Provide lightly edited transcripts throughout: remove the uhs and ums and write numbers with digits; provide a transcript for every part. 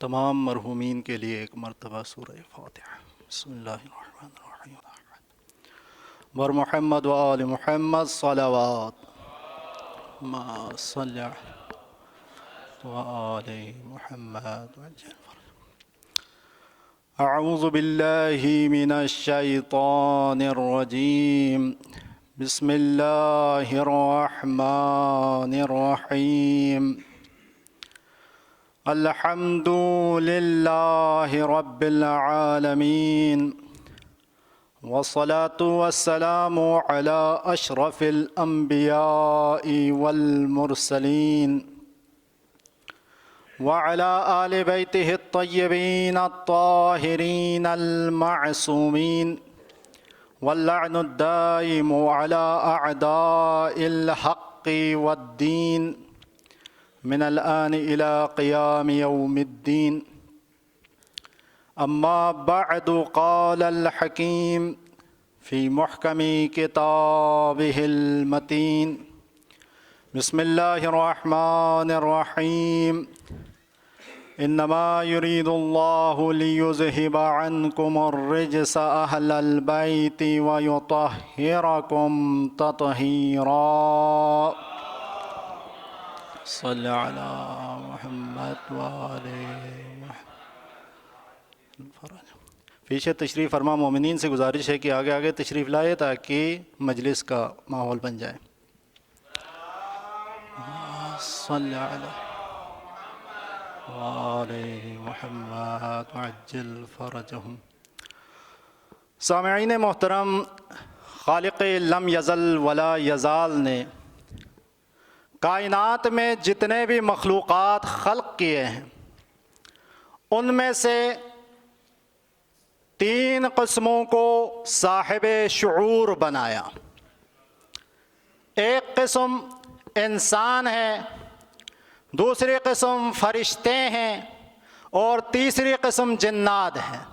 تمام مرحومین کے لیے ایک مرتبہ سورہ فاتحہ۔ بسم اللہ الرحمن الرحیم۔ بر محمد و آل محمد صلوات ما صلی و آل محمد اعوذ باللہ من الشیطان الرجیم، بسم اللہ الرحمن الرحیم۔ الحمد للہ رب العالمین، والصلاة والسلام على اشرف الانبیاء والمرسلین، وعلى آل بیتہ الطیبین الطاہرین المعصومین، واللعن الدائم على اعداء الحق والدین من الآن إلى قيام يوم الدين۔ أما بعد، قال الحكيم في محكم كتابه المتين، بسم الله الرحمن الرحيم، إنما يريد الله ليذهب عنكم الرجس أهل البيت ويطهركم تطهيرا۔ صلی علی محمد وآل محمد۔ پیچھے تشریف فرما مومنین سے گزارش ہے کہ آگے آگے تشریف لائے تاکہ مجلس کا ماحول بن جائے۔ صلی علی وآل محمد وعجل فرجہم۔ سامعین محترم، خالق لم یزل ولا یزال نے کائنات میں جتنے بھی مخلوقات خلق کیے ہیں ان میں سے 3 قسموں کو صاحب شعور بنایا۔ ایک قسم انسان ہے، دوسری قسم فرشتے ہیں، اور تیسری قسم جنات ہیں،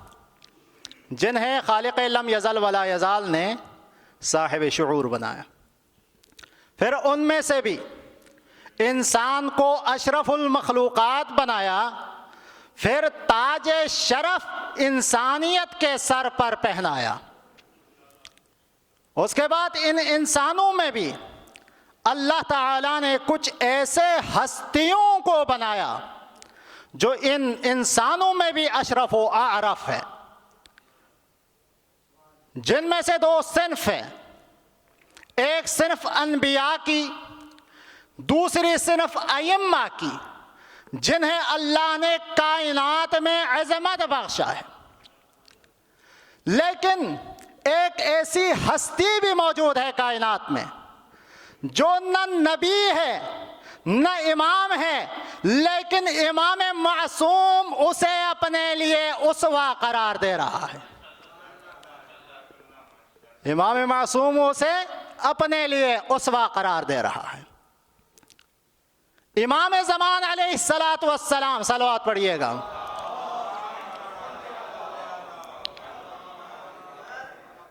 جنہیں خالق لم یزل ولا یزال نے صاحب شعور بنایا۔ پھر ان میں سے بھی انسان کو اشرف المخلوقات بنایا، پھر تاج شرف انسانیت کے سر پر پہنایا۔ اس کے بعد ان انسانوں میں بھی اللہ تعالیٰ نے کچھ ایسے ہستیوں کو بنایا جو ان انسانوں میں بھی اشرف و اعرف ہے، جن میں سے 2 صنف ہیں۔ ایک صنف انبیاء کی، دوسری صنف ائمہ کی، جنہیں اللہ نے کائنات میں عظمت بخشا ہے۔ لیکن ایک ایسی ہستی بھی موجود ہے کائنات میں جو نہ نبی ہے نہ امام ہے، لیکن امام معصوم اسے اپنے لیے اسوہ قرار دے رہا ہے۔ امام معصوم اسے اپنے لیے اسوہ قرار دے رہا ہے۔ امام زمان علیہ السلام، صلوات پڑھیے گا،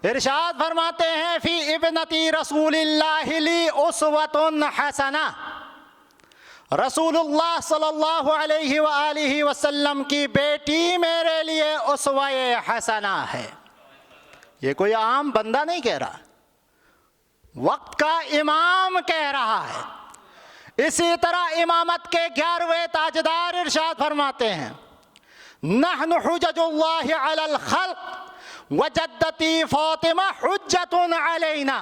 ارشاد فرماتے ہیں فی ابنتی رسول اللہ لی اسوۃ حسنہ۔ رسول اللہ صلی اللہ علیہ وآلہ وسلم کی بیٹی میرے لیے اسوہ حسنہ ہے۔ یہ کوئی عام بندہ نہیں کہہ رہا، وقت کا امام کہہ رہا ہے۔ اسی طرح امامت کے 11ویں تاجدار ارشاد فرماتے ہیں نحن حجج اللہ علی الخلق وجدتی فاطمہ حجت علینا۔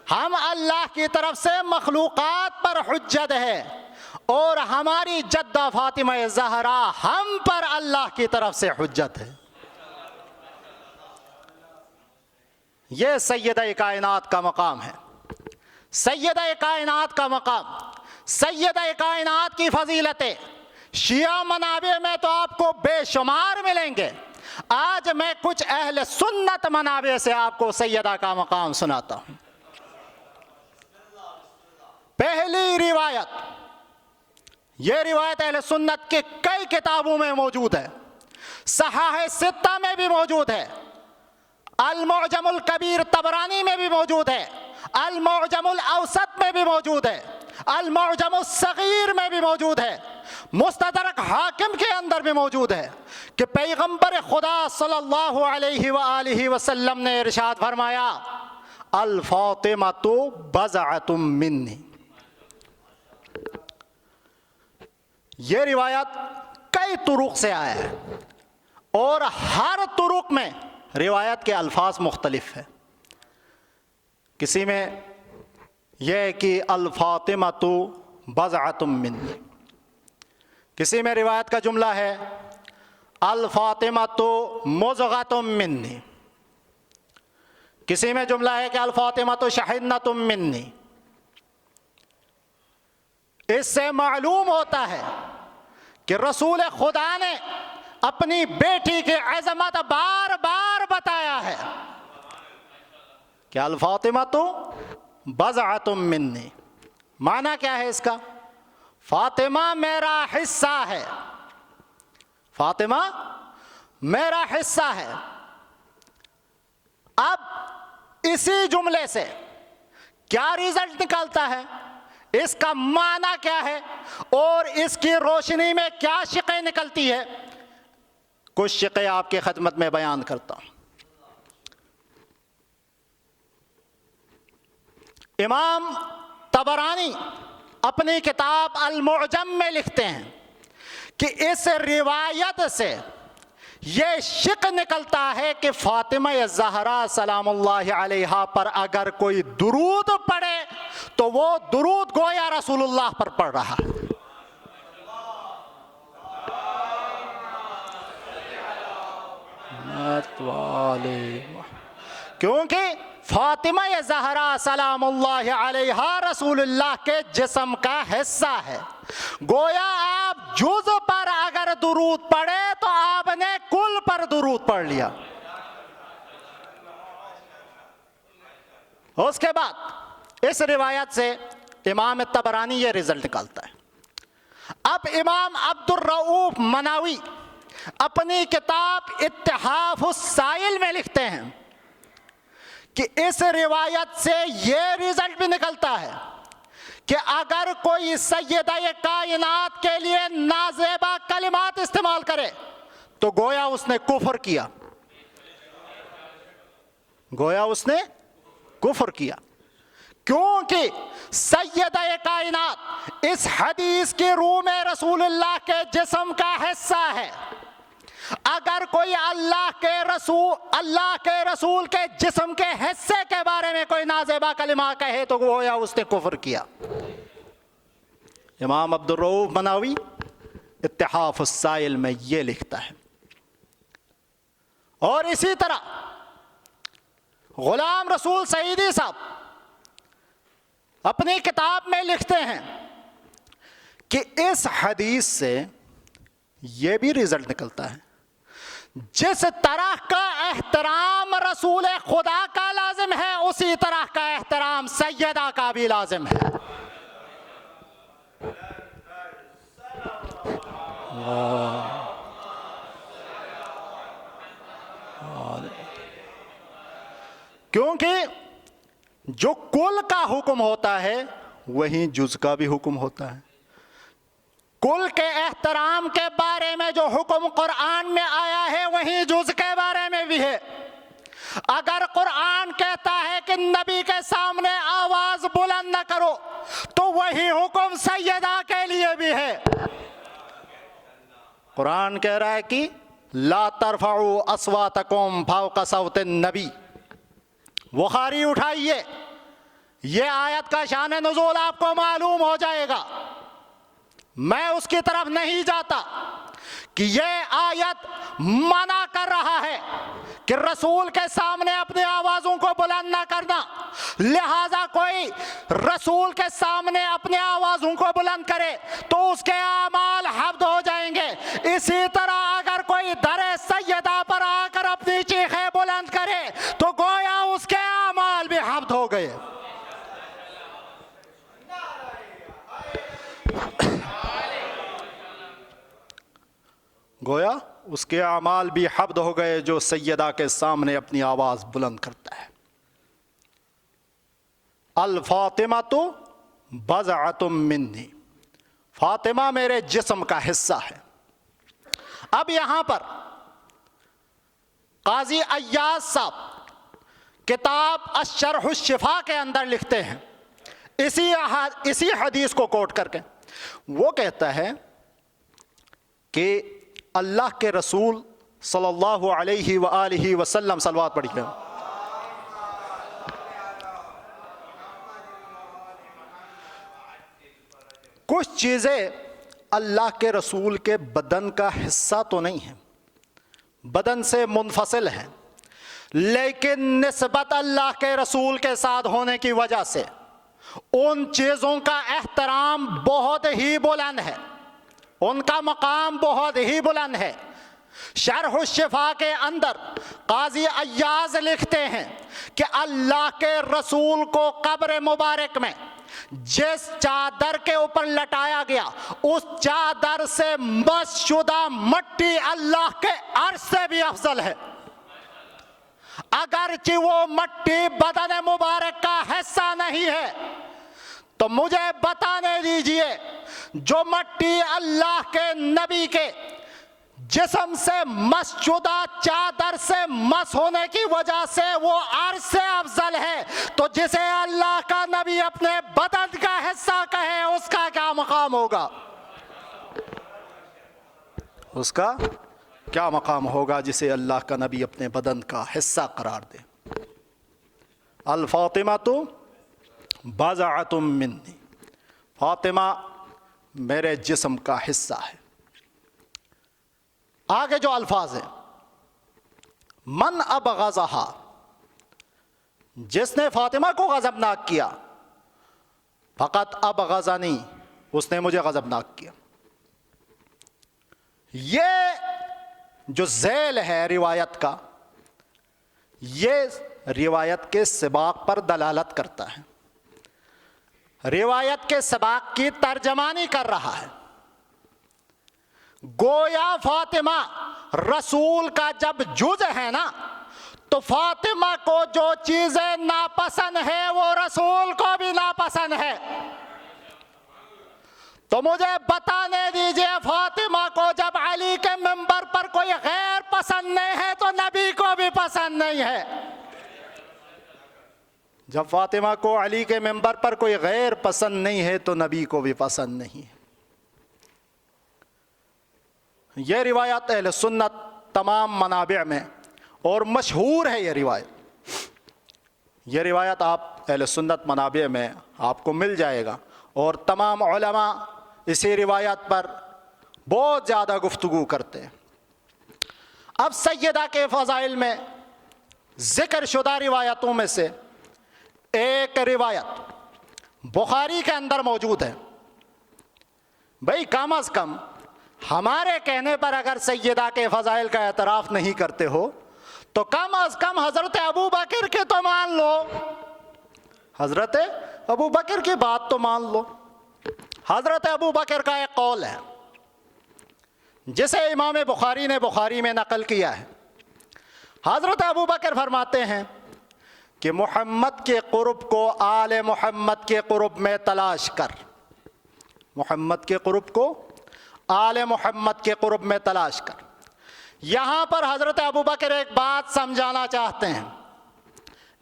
ہم اللہ کی طرف سے مخلوقات پر حجت ہے، اور ہماری جدہ فاطمہ زہرا ہم پر اللہ کی طرف سے حجت ہے۔ یہ سیدہ کائنات کا مقام ہے، سیدہ کائنات کا مقام، سیدہ کائنات کی فضیلتیں شیعہ منابع میں تو آپ کو بے شمار ملیں گے۔ آج میں کچھ اہل سنت منابع سے آپ کو سیدہ کا مقام سناتا ہوں۔ پہلی روایت، یہ روایت اہل سنت کے کئی کتابوں میں موجود ہے، صحاح 6 میں بھی موجود ہے، المعجم الکبیر طبرانی میں بھی موجود ہے، المعجم الاوسط میں بھی موجود ہے، المعجم الصغیر میں بھی موجود ہے، مستدرک حاکم کے اندر بھی موجود ہے کہ پیغمبر خدا صلی اللہ علیہ وآلہ وسلم نے ارشاد فرمایا الفاطمۃ بضعۃ منی. یہ روایت کئی طرق سے آیا ہے اور ہر طرق میں روایت کے الفاظ مختلف ہیں. کسی میں یہ ہے کہ الفاطمۃ بضعۃ منی، کسی میں روایت کا جملہ ہے الفاطمۃ مضغۃ منی، کسی میں جملہ ہے کہ الفاطمۃ شحنۃ منی. اس سے معلوم ہوتا ہے کہ رسول خدا نے اپنی بیٹی کی عظمت بار بار بتایا ہے کہ الفاطمۃ بضعۃ منی. معنی کیا ہے اس کا؟ فاطمہ میرا حصہ ہے، فاطمہ میرا حصہ ہے. اب اسی جملے سے کیا رزلٹ نکلتا ہے، اس کا معنی کیا ہے اور اس کی روشنی میں کیا شقیں نکلتی ہے، کچھ شقیں آپ کی خدمت میں بیان کرتا ہوں. امام طبرانی اپنی کتاب المعجم میں لکھتے ہیں کہ اس روایت سے یہ شق نکلتا ہے کہ فاطمہ زہرا سلام اللہ علیہا پر اگر کوئی درود پڑھے تو وہ درود گویا رسول اللہ پر پڑھ رہا ہے. کیونکہ فاطمہ زہرا سلام اللہ علیہا رسول اللہ کے جسم کا حصہ ہے. گویا آپ جز پر اگر درود پڑھے تو آپ نے کل پر درود پڑھ لیا. اس کے بعد اس روایت سے امام طبرانی یہ رزلٹ نکالتا ہے. اب امام عبد الرؤوف مناوی اپنی کتاب اتحاف السائل میں لکھتے ہیں کہ اس روایت سے یہ رزلٹ بھی نکلتا ہے کہ اگر کوئی سیدہ کائنات کے لیے نازیبا کلمات استعمال کرے تو گویا اس نے کفر کیا، گویا اس نے کفر کیا. کیونکہ سیدہ کائنات اس حدیث کی روح میں رسول اللہ کے جسم کا حصہ ہے. اگر کوئی اللہ کے رسول کے جسم کے حصے کے بارے میں کوئی نازیبا کلمہ کہے تو گویا اس نے کفر کیا. امام عبد الرؤوف مناوی اتحاف السائل میں یہ لکھتا ہے. اور اسی طرح غلام رسول سعیدی صاحب اپنی کتاب میں لکھتے ہیں کہ اس حدیث سے یہ بھی رزلٹ نکلتا ہے جس طرح کا احترام رسول خدا کا لازم ہے اسی طرح کا احترام سیدہ کا بھی لازم ہے. کیونکہ جو کل کا حکم ہوتا ہے وہیں جز کا بھی حکم ہوتا ہے. کل کے احترام کے بارے میں جو حکم قرآن میں آیا ہے وہیں جز کے بارے میں بھی ہے. اگر قرآن کہتا ہے کہ نبی کے سامنے آواز بلند نہ کرو تو وہی حکم سیدہ کے لیے بھی ہے. قرآن کہہ رہا ہے کہ لا ترفعوا اصواتکم فوق صوت النبی. بخاری اٹھائیے، یہ آیت کا شان نزول آپ کو معلوم ہو جائے گا. میں اس کی طرف نہیں جاتا کہ یہ آیت منع کر رہا ہے کہ رسول کے سامنے اپنی آوازوں کو بلند نہ کرنا، لہذا کوئی رسول کے سامنے اپنی آوازوں کو بلند کرے تو اس کے اعمال حبط ہو جائیں گے. اسی طرح اگر کوئی در سیدہ پر آ کر اپنی چیخیں بلند کرے تو گویا اس کے اعمال بھی حبط ہو گئے. گویا اس کے اعمال بھی حبط ہو گئے جو سیدہ کے سامنے اپنی آواز بلند کرتا ہے. الفاطمۃ بضعۃ منی، فاطمہ میرے جسم کا حصہ ہے۔ اب یہاں پر قاضی ایاز صاحب کتاب الشرح الشفا کے اندر لکھتے ہیں اسی حدیث کو کوٹ کر کے، وہ کہتا ہے کہ اللہ کے رسول صلی اللہ علیہ وآلہ وسلم، صلوات پڑھیے، کچھ چیزیں اللہ کے رسول کے بدن کا حصہ تو نہیں ہیں، بدن سے منفصل ہیں، لیکن نسبت اللہ کے رسول کے ساتھ ہونے کی وجہ سے ان چیزوں کا احترام بہت ہی بلند ہے، ان کا مقام بہت ہی بلند ہے۔ شرح الشفا کے اندر قاضی ایاز لکھتے ہیں کہ اللہ کے رسول کو قبر مبارک میں جس چادر کے اوپر لٹایا گیا، اس چادر سے مس شدہ مٹی اللہ کے عرش سے بھی افضل ہے، اگرچہ وہ مٹی بدن مبارک کا حصہ نہیں ہے۔ تو مجھے بتانے دیجئے، جو مٹی اللہ کے نبی کے جسم سے مس شدہ چادر سے مس ہونے کی وجہ سے وہ عرش سے افضل ہے، تو جسے اللہ کا نبی اپنے بدن کا حصہ کہے اس کا کیا مقام ہوگا؟ اس کا کیا مقام ہوگا جسے اللہ کا نبی اپنے بدن کا حصہ قرار دے؟ الفاطمہ بضعۃ منی، فاطمہ میرے جسم کا حصہ ہے۔ آگے جو الفاظ ہیں، من ابغضھا، جس نے فاطمہ کو غضبناک کیا، فقط ابغضنی، اس نے مجھے غضبناک کیا۔ یہ جو ذیل ہے روایت کا، یہ روایت کے سباق پر دلالت کرتا ہے، روایت کے سباق کی ترجمانی کر رہا ہے۔ گویا فاطمہ رسول کا جب جز ہے نا، تو فاطمہ کو جو چیزیں ناپسند ہے وہ رسول کو بھی ناپسند ہے۔ تو مجھے بتانے دیجئے، فاطمہ کو جب علی کے منبر پر کوئی غیر پسند نہیں ہے تو نبی کو بھی پسند نہیں ہے۔ جب فاطمہ کو علی کے منبر پر کوئی غیر پسند نہیں ہے تو نبی کو بھی پسند نہیں ہے۔ یہ روایت اہل سنت تمام منابع میں اور مشہور ہے، یہ روایت آپ اہل سنت منابع میں آپ کو مل جائے گا، اور تمام علماء اسی روایت پر بہت زیادہ گفتگو کرتے ہیں۔ اب سیدہ کے فضائل میں ذکر شدہ روایتوں میں سے ایک روایت بخاری کے اندر موجود ہے۔ بھئی کم از کم ہمارے کہنے پر اگر سیدہ کے فضائل کا اعتراف نہیں کرتے ہو تو کم از کم حضرت ابو بکر کے تو مان لو، حضرت ابو بکر کی بات تو مان لو۔ حضرت ابو بکر کا ایک قول ہے جسے امام بخاری نے بخاری میں نقل کیا ہے۔ حضرت ابو بکر فرماتے ہیں کہ محمد کے قرب کو آل محمد کے قرب میں تلاش کر، محمد کے قرب کو آل محمد کے قرب میں تلاش کر۔ یہاں پر حضرت ابو بکر ایک بات سمجھانا چاہتے ہیں۔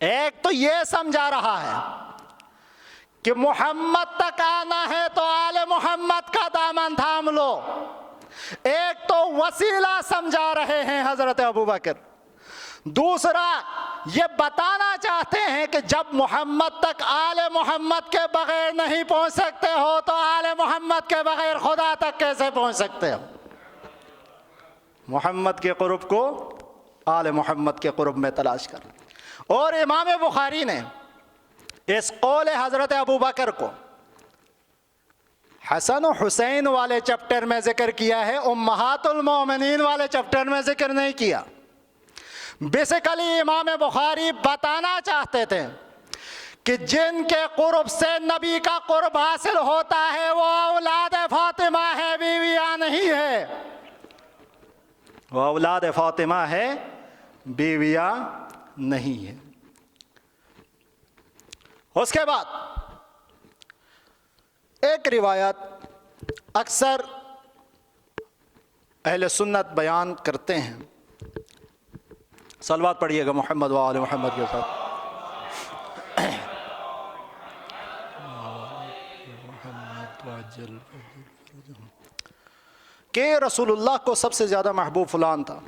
ایک تو یہ سمجھا رہا ہے کہ محمد تک آنا ہے تو آل محمد کا دامن تھام لو، ایک تو وسیلہ سمجھا رہے ہیں حضرت ابو بکر، دوسرا یہ بتانا چاہتے ہیں کہ جب محمد تک آل محمد کے بغیر نہیں پہنچ سکتے ہو تو آل محمد کے بغیر خدا تک کیسے پہنچ سکتے ہو؟ محمد کے قرب کو آل محمد کے قرب میں تلاش کر۔ اور امام بخاری نے اس قول حضرت ابو بکر کو حسن و حسین والے چپٹر میں ذکر کیا ہے، امہات المومنین والے چپٹر میں ذکر نہیں کیا۔ بیسیکلی امام بخاری بتانا چاہتے تھے کہ جن کے قرب سے نبی کا قرب حاصل ہوتا ہے وہ اولاد فاطمہ ہے، بیویاں نہیں ہے، وہ اولاد فاطمہ ہے، بیویاں نہیں ہے۔ اس کے بعد ایک روایت اکثر اہل سنت بیان کرتے ہیں، صلوات پڑھیے گا محمد و آل محمد کے ساتھ، کہ رسول اللہ کو سب سے زیادہ محبوب فلان تھا۔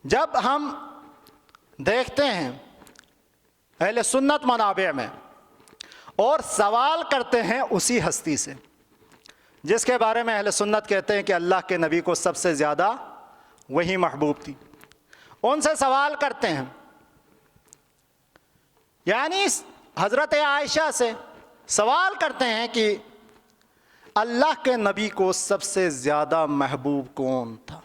جب ہم دیکھتے ہیں اہل سنت منابع میں اور سوال کرتے ہیں اسی ہستی سے جس کے بارے میں اہل سنت کہتے ہیں کہ اللہ کے نبی کو سب سے زیادہ وہی محبوب تھی، ان سے سوال کرتے ہیں، یعنی حضرت عائشہ سے سوال کرتے ہیں کہ اللہ کے نبی کو سب سے زیادہ محبوب کون تھا؟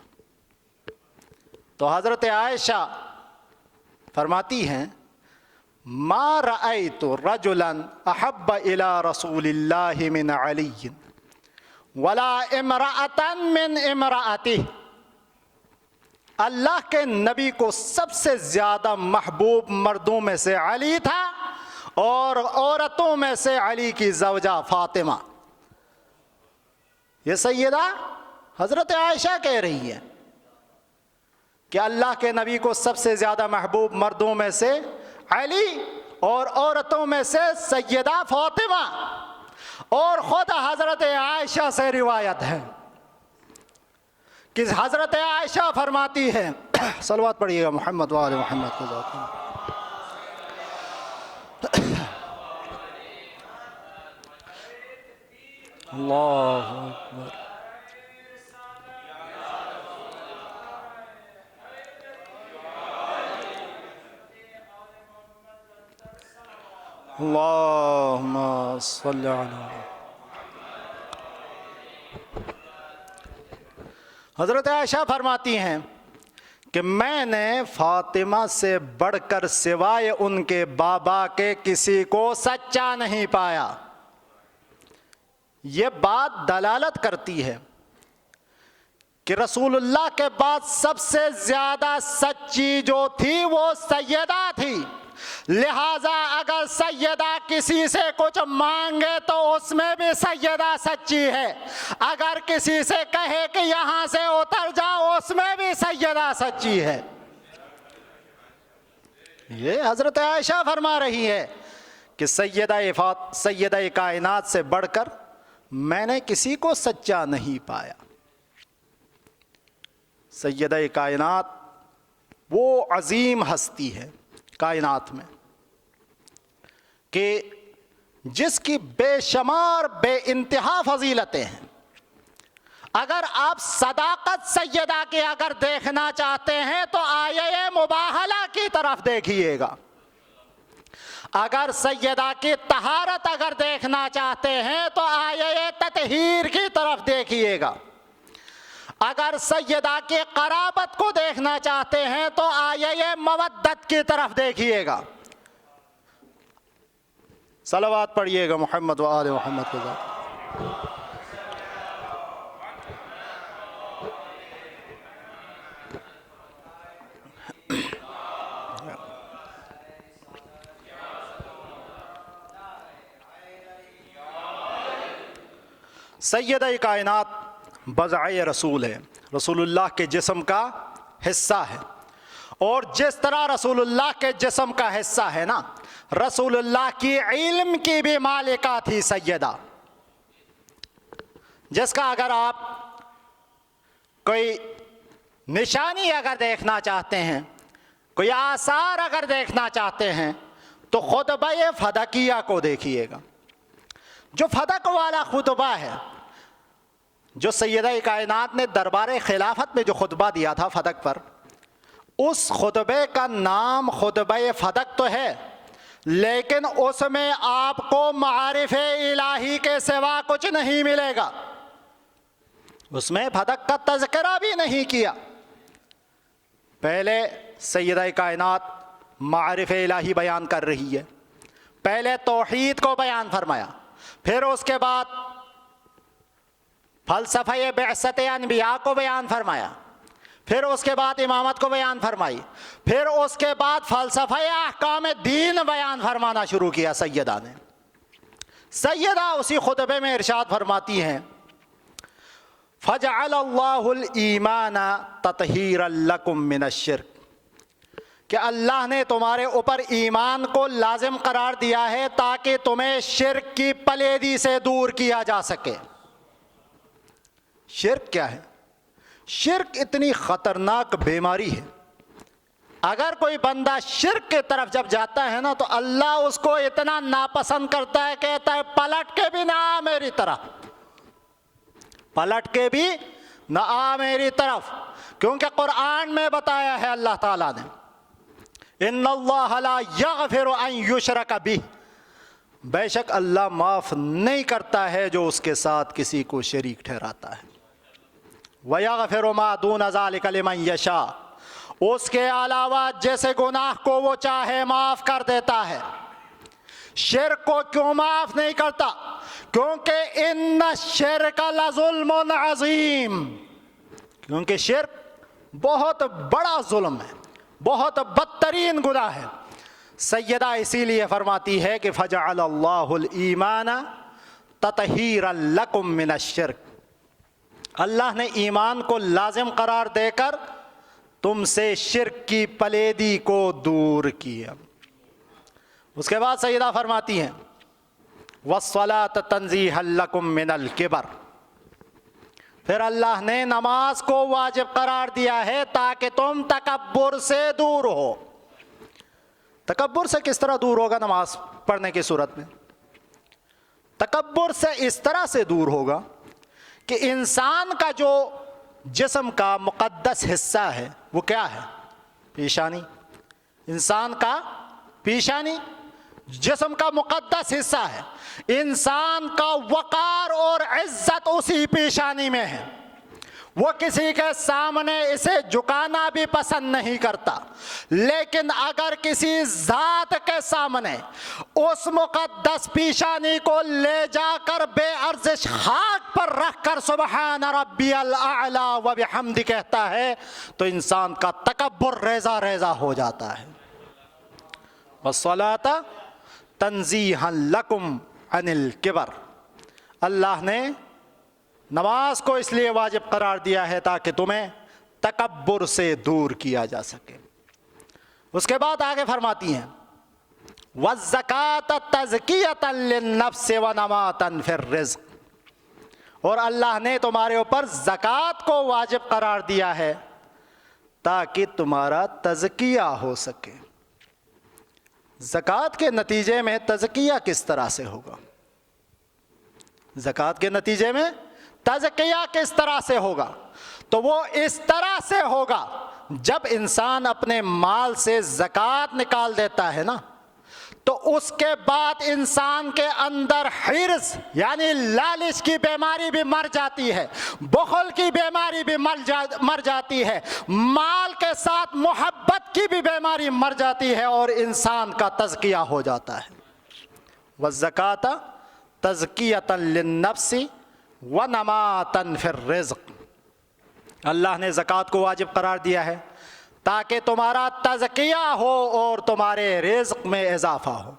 تو حضرت عائشہ فرماتی ہیں ما رأیت رجلا احب الى رسول اللہ من علی ولا امرأة من امرأته، اللہ کے نبی کو سب سے زیادہ محبوب مردوں میں سے علی تھا اور عورتوں میں سے علی کی زوجہ فاطمہ۔ یہ سیدہ حضرت عائشہ کہہ رہی ہے کہ اللہ کے نبی کو سب سے زیادہ محبوب مردوں میں سے علی اور عورتوں میں سے سیدہ فاطمہ، اور خود حضرت عائشہ سے روایت ہے کہ حضرت عائشہ فرماتی ہے، صلوات پڑھیے گا محمد و آل محمد کے ذات، اللہ اکبر، اللہم صلی علی، حضرت عائشہ فرماتی ہیں کہ میں نے فاطمہ سے بڑھ کر سوائے ان کے بابا کے کسی کو سچا نہیں پایا۔ یہ بات دلالت کرتی ہے کہ رسول اللہ کے بعد سب سے زیادہ سچی جو تھی وہ سیدہ تھی، لہذا اگر سیدہ کسی سے کچھ مانگے تو اس میں بھی سیدہ سچی ہے، اگر کسی سے کہے کہ یہاں سے اتر جاؤ اس میں بھی سیدہ سچی ہے۔ یہ حضرت عائشہ فرما رہی ہے کہ سیدہ کائنات سے بڑھ کر میں نے کسی کو سچا نہیں پایا۔ سیدہ کائنات وہ عظیم ہستی ہے کائنات میں کہ جس کی بے شمار بے انتہا فضیلتیں ہیں۔ اگر آپ صداقت سیدہ کی اگر دیکھنا چاہتے ہیں تو آیہ مباہلہ کی طرف دیکھیے گا، اگر سیدہ کی طہارت اگر دیکھنا چاہتے ہیں تو آیہ تطہیر کی طرف دیکھیے گا، اگر سیدہ کی قرابت کو دیکھنا چاہتے ہیں تو آیہ مودت کی طرف دیکھیے گا۔ صلوات پڑھیے گا محمد و آل محمد کے ذات۔ سیدہ کائنات بضعۂ رسول ہے، رسول اللہ کے جسم کا حصہ ہے، اور جس طرح رسول اللہ کے جسم کا حصہ ہے نا، رسول اللہ کی علم کی بھی مالکہ تھی سیدہ، جس کا اگر آپ کوئی نشانی اگر دیکھنا چاہتے ہیں، کوئی آثار اگر دیکھنا چاہتے ہیں تو خطبہ فدقیہ کو دیکھیے گا۔ جو فدق والا خطبہ ہے، جو سیدہ کائنات نے دربار خلافت میں جو خطبہ دیا تھا فدق پر، اس خطبے کا نام خطبہ فدق تو ہے، لیکن اس میں آپ کو معارف الہی کے سوا کچھ نہیں ملے گا، اس میں فدق کا تذکرہ بھی نہیں کیا۔ پہلے سیدہ کائنات معارف الہی بیان کر رہی ہے، پہلے توحید کو بیان فرمایا، پھر اس کے بعد فلسفہ بعثت انبیاء کو بیان فرمایا، پھر اس کے بعد امامت کو بیان فرمائی، پھر اس کے بعد فلسفہ احکام دین بیان فرمانا شروع کیا سیدہ نے۔ سیدہ اسی خطبے میں ارشاد فرماتی ہیں فَجَعَلَ اللَّهُ الْإِيمَانَ تَطْهِيرًا لَكُم مِّنَ الشِّرْكِ، کہ اللہ نے تمہارے اوپر ایمان کو لازم قرار دیا ہے تاکہ تمہیں شرک کی پلیدی سے دور کیا جا سکے۔ شرک کیا ہے؟ شرک اتنی خطرناک بیماری ہے، اگر کوئی بندہ شرک کی طرف جب جاتا ہے نا تو اللہ اس کو اتنا ناپسند کرتا ہے، کہتا ہے پلٹ کے بھی نہ آ میری طرف، پلٹ کے بھی نہ آ میری طرف، کیونکہ قرآن میں بتایا ہے اللہ تعالیٰ نے ان اللہ لا یغفر ان یشرک بہ، بے شک اللہ معاف نہیں کرتا ہے جو اس کے ساتھ کسی کو شریک ٹھہراتا ہے، وَيَغْفِرُ مَا دُونَ ذَلِكَ لِمَن يَشَاءُ، اس کے علاوہ جیسے گناہ کو وہ چاہے معاف کر دیتا ہے۔ شرک کو کیوں معاف نہیں کرتا؟ کیونکہ ان الشرک لظلم عظیم، کیونکہ شرک بہت بڑا ظلم ہے، بہت بدترین گناہ ہے۔ سیدہ اسی لیے فرماتی ہے کہ فَجَعَلَ اللَّهُ الْإِيمَانَ تَطْهِيرًا لَكُم مِّنَ الشِّرْكِ، اللہ نے ایمان کو لازم قرار دے کر تم سے شرک کی پلیدی کو دور کیا۔ اس کے بعد سیدہ فرماتی ہیں وَالصَّلَاةَ تَنزِيهًا لَكُم مِّنَ الْكِبَرِ، پھر اللہ نے نماز کو واجب قرار دیا ہے تاکہ تم تکبر سے دور ہو۔ تکبر سے کس طرح دور ہوگا نماز پڑھنے کی صورت میں؟ تکبر سے اس طرح سے دور ہوگا کہ انسان کا جو جسم کا مقدس حصہ ہے وہ کیا ہے؟ پیشانی۔ انسان کا پیشانی جسم کا مقدس حصہ ہے، انسان کا وقار اور عزت اسی پیشانی میں ہے، وہ کسی کے سامنے اسے جھکانا بھی پسند نہیں کرتا، لیکن اگر کسی ذات کے سامنے اس مقدس پیشانی کو لے جا کر بے ارزش خاک پر رکھ کر سبحان ربی الاعلی و بحمد کہتا ہے تو انسان کا تکبر ریزہ ریزہ ہو جاتا ہے۔ والصلاۃ تنزیہا لکم عن الکبر، اللہ نے نماز کو اس لیے واجب قرار دیا ہے تاکہ تمہیں تکبر سے دور کیا جا سکے۔ اس کے بعد آگے فرماتی ہیں وَالزَّكَاةَ تَزْكِيَةً لِلنَّفْسِ وَنَمَاةً فِي الرِّزْقِ، اور اللہ نے تمہارے اوپر زکوٰۃ کو واجب قرار دیا ہے تاکہ تمہارا تزکیہ ہو سکے۔ زکوٰۃ کے نتیجے میں تزکیہ کس طرح سے ہوگا؟ زکوٰۃ کے نتیجے میں تزکیہ کس طرح سے ہوگا؟ تو وہ اس طرح سے ہوگا جب انسان اپنے مال سے زکوٰۃ نکال دیتا ہے نا تو اس کے بعد انسان کے اندر حرص یعنی لالچ کی بیماری بھی مر جاتی ہے، بخل کی بیماری بھی مر جاتی ہے، مال کے ساتھ محبت کی بھی بیماری مر جاتی ہے اور انسان کا تزکیہ ہو جاتا ہے۔ وَالزَّكَاةَ تَزْكِيَةً لِلنَّفْسِ وَنَمَاةً فِي الرِّزْقِ، اللہ نے زکوٰۃ کو واجب قرار دیا ہے تاکہ تمہارا تزکیہ ہو اور تمہارے رزق میں اضافہ ہو۔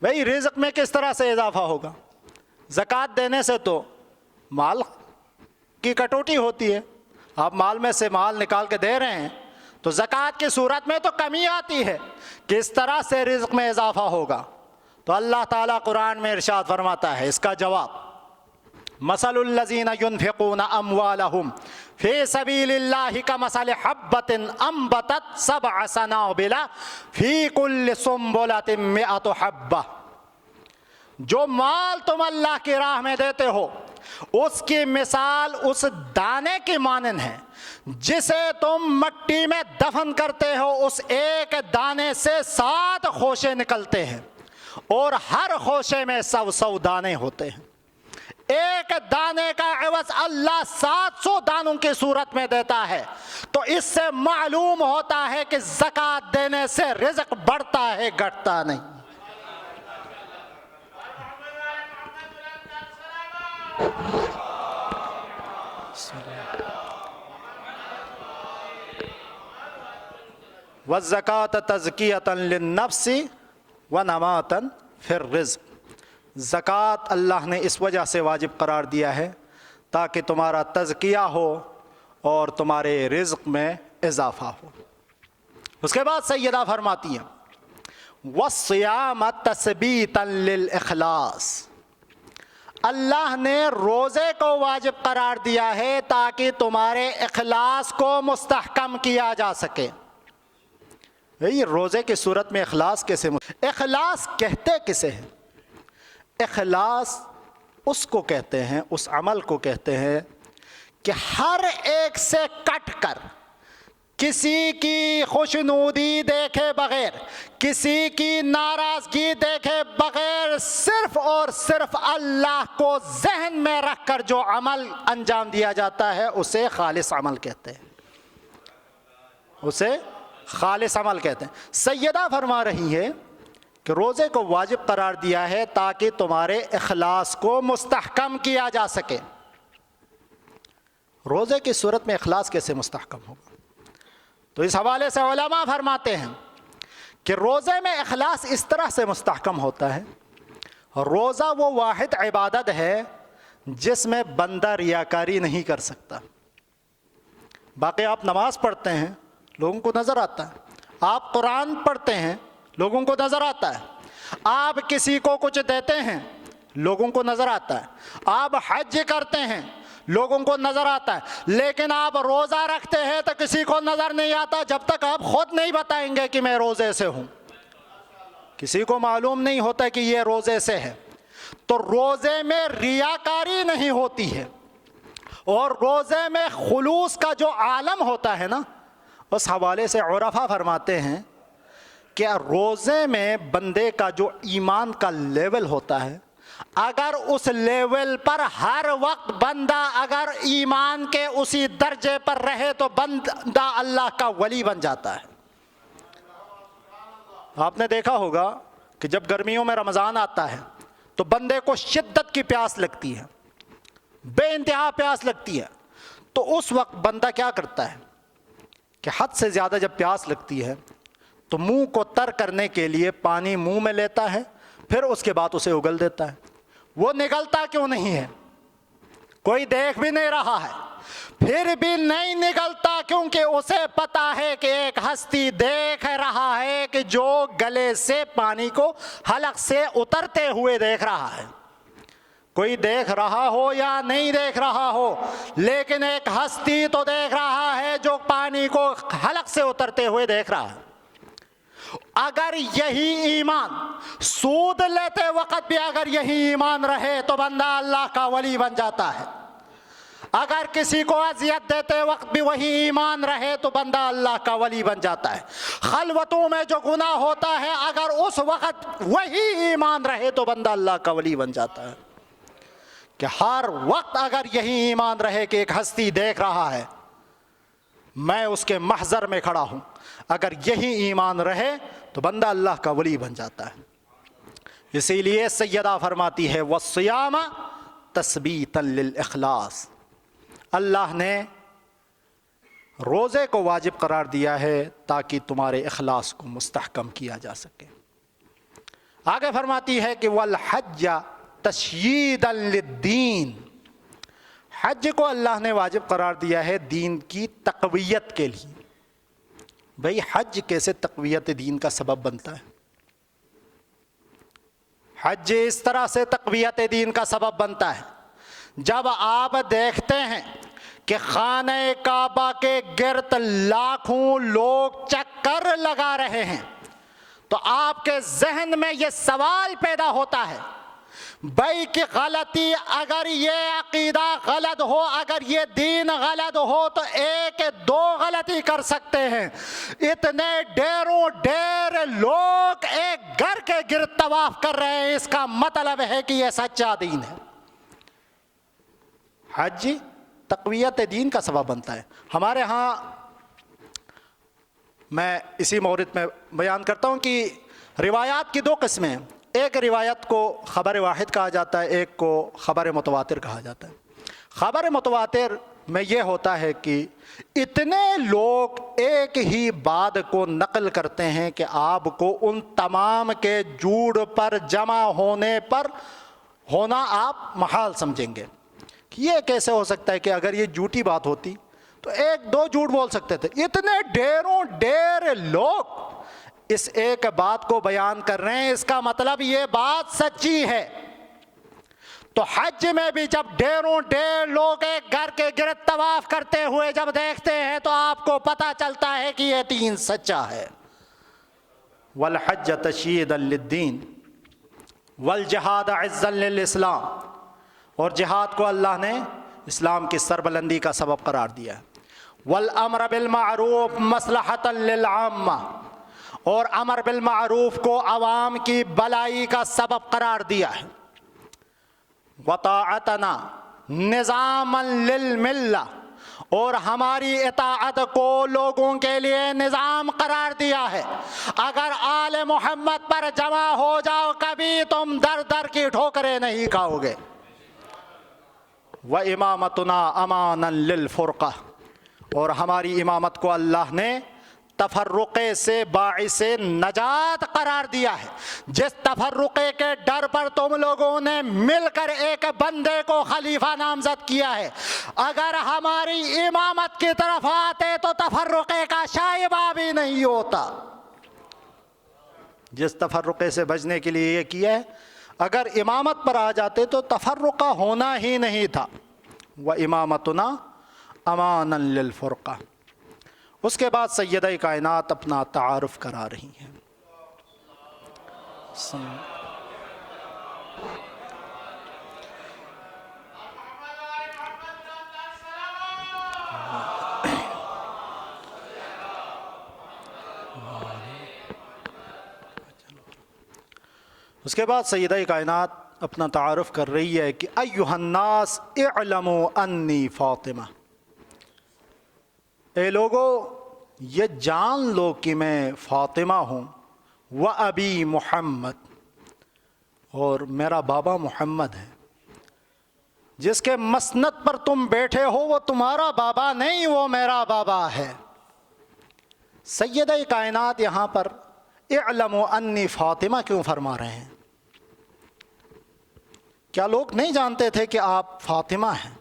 بھئی رزق میں کس طرح سے اضافہ ہوگا؟ زکوٰۃ دینے سے تو مال کی کٹوتی ہوتی ہے، آپ مال میں سے مال نکال کے دے رہے ہیں تو زکوٰۃ کی صورت میں تو کمی آتی ہے، کس طرح سے رزق میں اضافہ ہوگا؟ تو اللہ تعالیٰ قرآن میں ارشاد فرماتا ہے اس کا جواب مثل الذین ينفقون اموالهم فی سبیل اللہ کمثل حبة انبتت سبع سنابل فی کل سنبلۃ مئۃ حبہ، جو مال تم اللہ کی راہ میں دیتے ہو اس کی مثال اس دانے کی مانند ہے جسے تم مٹی میں دفن کرتے ہو، اس ایک دانے سے 7 خوشے نکلتے ہیں اور ہر خوشے میں 100 دانے ہوتے ہیں، ایک دانے کا عوض اللہ 700 دانوں کی صورت میں دیتا ہے۔ تو اس سے معلوم ہوتا ہے کہ زکوٰۃ دینے سے رزق بڑھتا ہے، گھٹتا نہیں۔ وَالزَّكَاةَ تَزْكِيَةً لِلنَّفْسِ وَنَمَاةً فِي الرِّزْقِ، زکوٰۃ اللہ نے اس وجہ سے واجب قرار دیا ہے تاکہ تمہارا تزکیہ ہو اور تمہارے رزق میں اضافہ ہو۔ اس کے بعد سیدہ فرماتی ہیں وَالصِّيَامَ تَثْبِيتًا لِلْإِخْلَاصِ، اللہ نے روزے کو واجب قرار دیا ہے تاکہ تمہارے اخلاص کو مستحکم کیا جا سکے۔ یہ روزے کی صورت میں اخلاص کیسے اخلاص کہتے کسے ہیں؟ اخلاص اس کو کہتے ہیں، اس عمل کو کہتے ہیں کہ ہر ایک سے کٹ کر، کسی کی خوشنودی دیکھے بغیر، کسی کی ناراضگی دیکھے بغیر، صرف اور صرف اللہ کو ذہن میں رکھ کر جو عمل انجام دیا جاتا ہے اسے خالص عمل کہتے ہیں، اسے خالص عمل کہتے ہیں۔ سیدہ فرما رہی ہے کہ روزے کو واجب قرار دیا ہے تاکہ تمہارے اخلاص کو مستحکم کیا جا سکے۔ روزے کی صورت میں اخلاص کیسے مستحکم ہوگا؟ تو اس حوالے سے علماء فرماتے ہیں کہ روزے میں اخلاص اس طرح سے مستحکم ہوتا ہے، روزہ وہ واحد عبادت ہے جس میں بندہ ریاکاری نہیں کر سکتا۔ باقی آپ نماز پڑھتے ہیں، لوگوں کو نظر آتا ہے، آپ قرآن پڑھتے ہیں، لوگوں کو نظر آتا ہے، آپ کسی کو کچھ دیتے ہیں، لوگوں کو نظر آتا ہے، آپ حج کرتے ہیں، لوگوں کو نظر آتا ہے، لیکن آپ روزہ رکھتے ہیں تو کسی کو نظر نہیں آتا جب تک آپ خود نہیں بتائیں گے کہ میں روزے سے ہوں، کسی کو معلوم نہیں ہوتا کہ یہ روزے سے ہے۔ تو روزے میں ریاکاری نہیں ہوتی ہے، اور روزے میں خلوص کا جو عالم ہوتا ہے نا، اس حوالے سے عرفا فرماتے ہیں کہ روزے میں بندے کا جو ایمان کا لیول ہوتا ہے، اگر اس لیول پر ہر وقت بندہ اگر ایمان کے اسی درجے پر رہے تو بندہ اللہ کا ولی بن جاتا ہے۔ آپ نے دیکھا ہوگا کہ جب گرمیوں میں رمضان آتا ہے تو بندے کو شدت کی پیاس لگتی ہے، بے انتہا پیاس لگتی ہے، تو اس وقت بندہ کیا کرتا ہے کہ حد سے زیادہ جب پیاس لگتی ہے تو منہ کو تر کرنے کے لیے پانی منہ میں لیتا ہے، پھر اس کے بعد اسے اگل دیتا ہے۔ وہ نگلتا کیوں نہیں ہے؟ کوئی دیکھ بھی نہیں رہا ہے، پھر بھی نہیں نگلتا کیونکہ اسے پتا ہے کہ ایک ہستی دیکھ رہا ہے کہ جو گلے سے پانی کو حلق سے اترتے ہوئے دیکھ رہا ہے۔ کوئی دیکھ رہا ہو یا نہیں دیکھ رہا ہو، لیکن ایک ہستی تو دیکھ رہا ہے جو پانی کو حلق سے اترتے ہوئے دیکھ رہا ہے۔ اگر یہی ایمان سود لیتے وقت بھی اگر یہی ایمان رہے تو بندہ اللہ کا ولی بن جاتا ہے۔ اگر کسی کو اذیت دیتے وقت بھی وہی ایمان رہے تو بندہ اللہ کا ولی بن جاتا ہے۔ خلوتوں میں جو گناہ ہوتا ہے اگر اس وقت وہی ایمان رہے تو بندہ اللہ کا ولی بن جاتا ہے۔ کہ ہر وقت اگر یہی ایمان رہے کہ ایک ہستی دیکھ رہا ہے، میں اس کے محضر میں کھڑا ہوں، اگر یہی ایمان رہے تو بندہ اللہ کا ولی بن جاتا ہے۔ اسی لیے سیدہ فرماتی ہے وَالصِّيَامَ تَثْبِيتًا لِلْإِخْلَاصِ، اللہ نے روزے کو واجب قرار دیا ہے تاکہ تمہارے اخلاص کو مستحکم کیا جا سکے۔ آگے فرماتی ہے کہ وَالْحَجَّ تَشْيِيدًا لِلدِّينِ، حج کو اللہ نے واجب قرار دیا ہے دین کی تقویت کے لیے۔ بھئی حج کیسے تقویت دین کا سبب بنتا ہے؟ حج اس طرح سے تقویت دین کا سبب بنتا ہے جب آپ دیکھتے ہیں کہ خانہ کعبہ کے گرد لاکھوں لوگ چکر لگا رہے ہیں تو آپ کے ذہن میں یہ سوال پیدا ہوتا ہے بھائی کہ غلطی، اگر یہ عقیدہ غلط ہو، اگر یہ دین غلط ہو تو ایک دو غلطی کر سکتے ہیں، اتنے ڈیروں ڈیر لوگ ایک گھر کے گرد طواف کر رہے ہیں، اس کا مطلب ہے کہ یہ سچا دین ہے۔ حج تقویت دین کا سبب بنتا ہے۔ ہمارے ہاں میں اسی مورد میں بیان کرتا ہوں کہ روایات کی دو قسمیں ہیں، ایک روایت کو خبر واحد کہا جاتا ہے، ایک کو خبر متواتر کہا جاتا ہے۔ خبر متواتر میں یہ ہوتا ہے کہ اتنے لوگ ایک ہی بات کو نقل کرتے ہیں کہ آپ کو ان تمام کے جھوٹ پر جمع ہونے پر ہونا آپ محال سمجھیں گے کہ یہ کیسے ہو سکتا ہے کہ اگر یہ جھوٹی بات ہوتی تو ایک دو جھوٹ بول سکتے تھے. اتنے ڈھیر لوگ اس ایک بات کو بیان کر رہے ہیں, اس کا مطلب یہ بات سچی ہے. تو حج میں بھی جب ڈھیر لوگ ایک گھر کے گرد طواف کرتے ہوئے جب دیکھتے ہیں تو آپ کو پتہ چلتا ہے کہ یہ دین سچا ہے. والحج تشییدا للدین والجہاد عزا للاسلام, اور جہاد کو اللہ نے اسلام کی سربلندی کا سبب قرار دیا ہے. والامر بالمعروف مصلحۃ للعامہ, اور امر بالمعروف کو عوام کی بلائی کا سبب قرار دیا ہے. وطاعتنا نظاما للملہ, اور ہماری اطاعت کو لوگوں کے لیے نظام قرار دیا ہے. اگر آل محمد پر جمع ہو جاؤ کبھی تم در در کی ٹھوکریں نہیں کھاؤ گے. وامامتنا امانا للفرقہ, اور ہماری امامت کو اللہ نے تفرقے سے باعث نجات قرار دیا ہے. جس تفرقے کے ڈر پر تم لوگوں نے مل کر ایک بندے کو خلیفہ نامزد کیا ہے, اگر ہماری امامت کی طرف آتے تو تفرقے کا شائبہ بھی نہیں ہوتا. جس تفرقے سے بچنے کے لیے یہ کیا ہے, اگر امامت پر آ جاتے تو تفرقہ ہونا ہی نہیں تھا. وامامتنا امانا للفرقہ. اس کے بعد سیدہ کائنات اپنا تعارف کرا رہی ہیں. اس کے بعد سیدہ کائنات اپنا تعارف کر رہی ہے کہ ایھا الناس اعلموا انی فاطمہ, اے لوگو یہ جان لو کہ میں فاطمہ ہوں. وابی محمد, اور میرا بابا محمد ہے. جس کے مسند پر تم بیٹھے ہو وہ تمہارا بابا نہیں, وہ میرا بابا ہے. سیدہ کائنات یہاں پر اعلموا انی فاطمہ کیوں فرما رہے ہیں؟ کیا لوگ نہیں جانتے تھے کہ آپ فاطمہ ہیں؟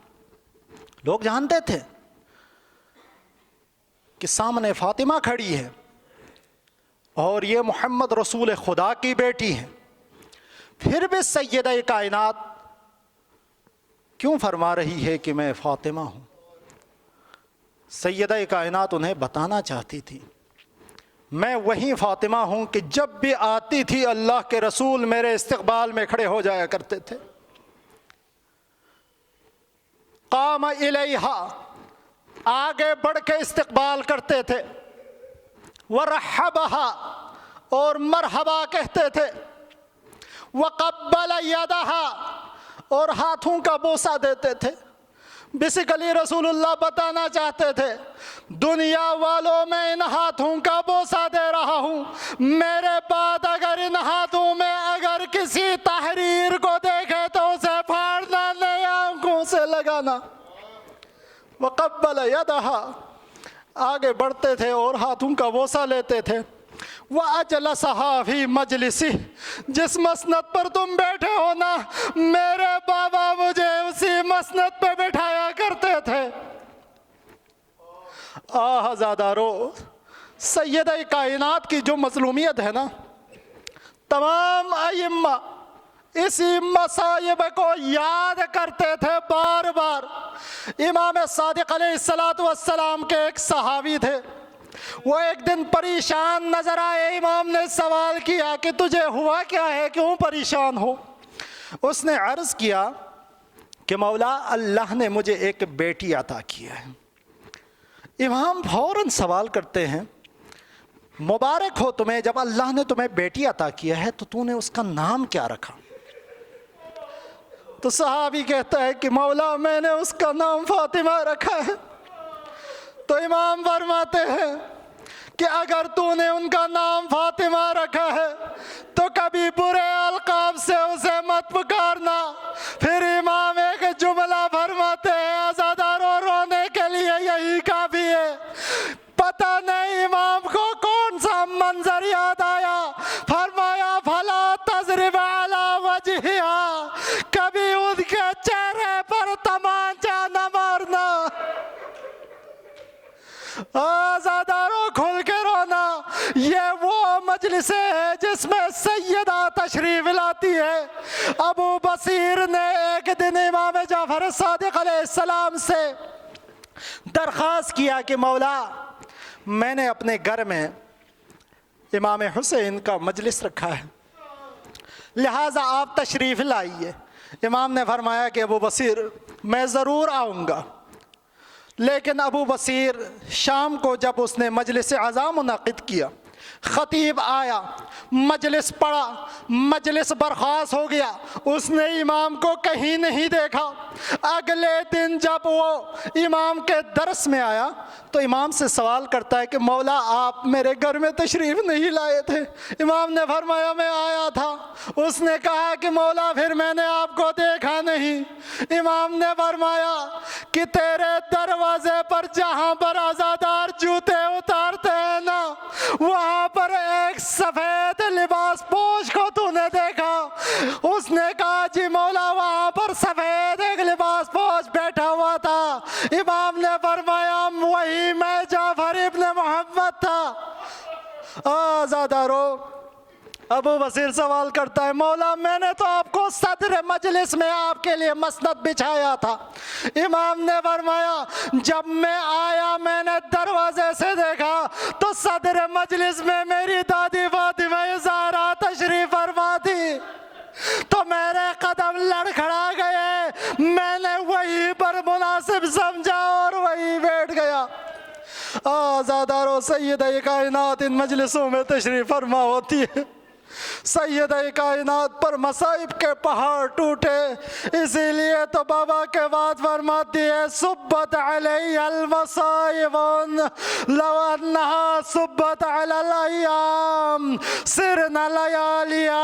لوگ جانتے تھے کہ سامنے فاطمہ کھڑی ہے اور یہ محمد رسول خدا کی بیٹی ہے. پھر بھی سیدہ کائنات کیوں فرما رہی ہے کہ میں فاطمہ ہوں؟ سیدہ کائنات انہیں بتانا چاہتی تھی میں وہی فاطمہ ہوں کہ جب بھی آتی تھی اللہ کے رسول میرے استقبال میں کھڑے ہو جایا کرتے تھے. قام الیہا, آگے بڑھ کے استقبال کرتے تھے. ورحبہا, اور مرحبا کہتے تھے. وقبل یدہا, اور ہاتھوں کا بوسہ دیتے تھے. بیسیکلی رسول اللہ بتانا چاہتے تھے دنیا والوں میں ان ہاتھوں کا بوسہ دے رہا ہوں, میرے بعد اگر ان ہاتھوں میں اگر کسی تحریر کو دیکھے تو اسے پھاڑنا نہیں, آنکھوں سے لگانا. وقبل یدہا, آگے بڑھتے تھے اور ہاتھوں کا بوسہ لیتے تھے. وَأَجْلَسَهَا فِي مَجْلِسِهِ, جس مسند پر تم بیٹھے ہو نا میرے بابا مجھے اسی مسند پہ بٹھایا کرتے تھے. زادارو, سیدہ کائنات کی جو مظلومیت ہے نا, تمام ائمہ اسی مصائب کو یاد کرتے تھے بار بار. امام صادق علیہ السلام کے ایک صحابی تھے, وہ ایک دن پریشان نظر آئے. امام نے سوال کیا کہ تجھے ہوا کیا ہے, کیوں پریشان ہو؟ اس نے عرض کیا کہ مولا اللہ نے مجھے ایک بیٹی عطا کیا ہے. امام فوراً سوال کرتے ہیں مبارک ہو تمہیں, جب اللہ نے تمہیں بیٹی عطا کیا ہے تو تو نے اس کا نام کیا رکھا؟ تو صحابی کہتا ہے کہ مولا میں نے اس کا نام فاطمہ رکھا ہے. تو امام فرماتے ہیں کہ اگر تو نے ان کا نام فاطمہ رکھا ہے تو کبھی برے القاب سے اسے مت پکارنا. پھر امام ایک جملہ فرماتے ہیں عزاداروں, رونے کے لیے یہی کافی ہے. پتہ نہیں امام کو کون سا منظر یاد آیا, فرمایا فلا تضرب علی وجہہا, آزاداروں کھل کے رونا، یہ وہ مجلس ہے جس میں سیدہ تشریف لاتی ہے۔ ابو بصیر نے ایک دن امام جعفر صادق علیہ السلام سے درخواست کیا کہ مولا، میں نے اپنے گھر میں امام حسین کا مجلس رکھا ہے، لہٰذا آپ تشریف لائیے۔ امام نے فرمایا کہ ابو بصیر میں ضرور آؤں گا۔ لیکن ابو بصیر شام کو جب اس نے مجلس عزا منعقد کیا، خطیب آیا، مجلس پڑھا، مجلس برخاست ہو گیا، اس نے امام کو کہیں نہیں دیکھا۔ اگلے دن جب وہ امام کے درس میں آیا تو امام سے سوال کرتا ہے کہ مولا آپ میرے گھر میں تشریف نہیں لائے تھے۔ امام نے فرمایا میں آیا تھا۔ اس نے کہا کہ مولا پھر میں نے آپ کو دیکھا نہیں۔ امام نے فرمایا کہ تیرے دروازے پر جہاں پر عزادار جوتے اتارتے ہیں نا، وہاں پر ایک سفید لباس پوش کو تو نے دیکھا۔ اس نے کہا جی مولا وہاں پر سفید ایک لباس پوش بیٹھا ہوا تھا۔ امام نے فرمایا وہی میں جعفر ابن محمد تھا۔ آزادارو، ابو بصیر سوال کرتا ہے مولا میں نے تو آپ کو صدر مجلس میں آپ کے لیے مسند بچھایا تھا۔ امام نے فرمایا جب میں آیا میں نے دروازے سے دیکھا تو صدر مجلس میں میری دادی فاطمہ زہرا تشریف فرما تھی، تو میرے قدم لڑکھڑا گئے، میں نے وہیں پر مناسب سمجھا اور وہیں بیٹھ گیا۔ آزادارو، سیدہ کائنات ان مجلسوں میں تشریف فرما ہوتی ہے۔ سیدہ کائنات پر مصائب کے پہاڑ ٹوٹے، اسی لیے تو بابا کے بعد فرماتی ہے صبت علیہ المصائب لو انہا صبت علی الایام سرنا لیالیا۔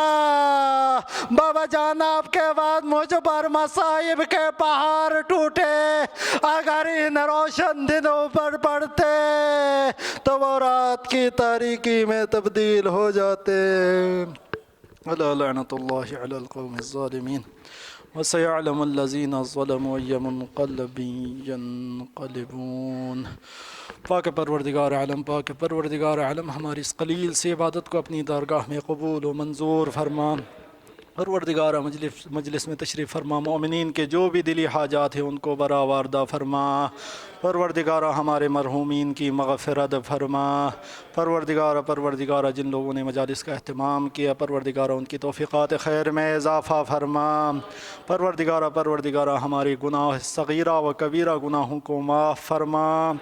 بابا جان آپ کے بعد مجھ پر مصائب کے پہاڑ ٹوٹے، اگر ان روشن دنوں پر پڑتے تو وہ رات کی تاریکی میں تبدیل ہو جاتے۔ الا لعنت اللہ علی القوم الظالمین وسيعلم الذين ظلموا أي منقلب ينقلبون۔ پاک پروردگار عالم، پاک پروردگار عالم، ہماری اس قلیل سی عبادت کو اپنی درگاہ میں قبول و منظور فرما۔ پروردگار مجلس میں تشریف فرما، مومنین کے جو بھی دلی حاجات ہیں ان کو برآوردہ فرما۔ پروردگار ہمارے مرحومین کی مغفرت فرما۔ پروردگار جن لوگوں نے مجالس کا اہتمام کیا، پروردگار ان کی توفیقات خیر میں اضافہ فرما۔ پروردگار ہماری گناہ صغیرہ و کبیرہ گناہوں کو معاف فرما۔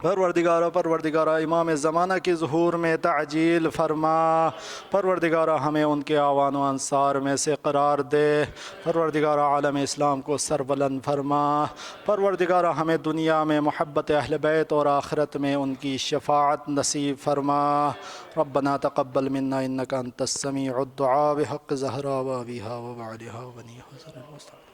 پروردگار امام زمانہ کی ظہور میں تعجیل فرما۔ پروردگار ہمیں ان کے اعوان و انصار میں سے قرار دے۔ پروردگار عالم اسلام کو سربلند فرما۔ پروردگار ہمیں دنیا میں محبت اہل بیت اور آخرت میں ان کی شفاعت نصیب فرما۔ ربنا تقبل منا انک انت السمیع الدعاء بحق زہرا و ابیہا و بعلہا و بنی حضر المصطفى۔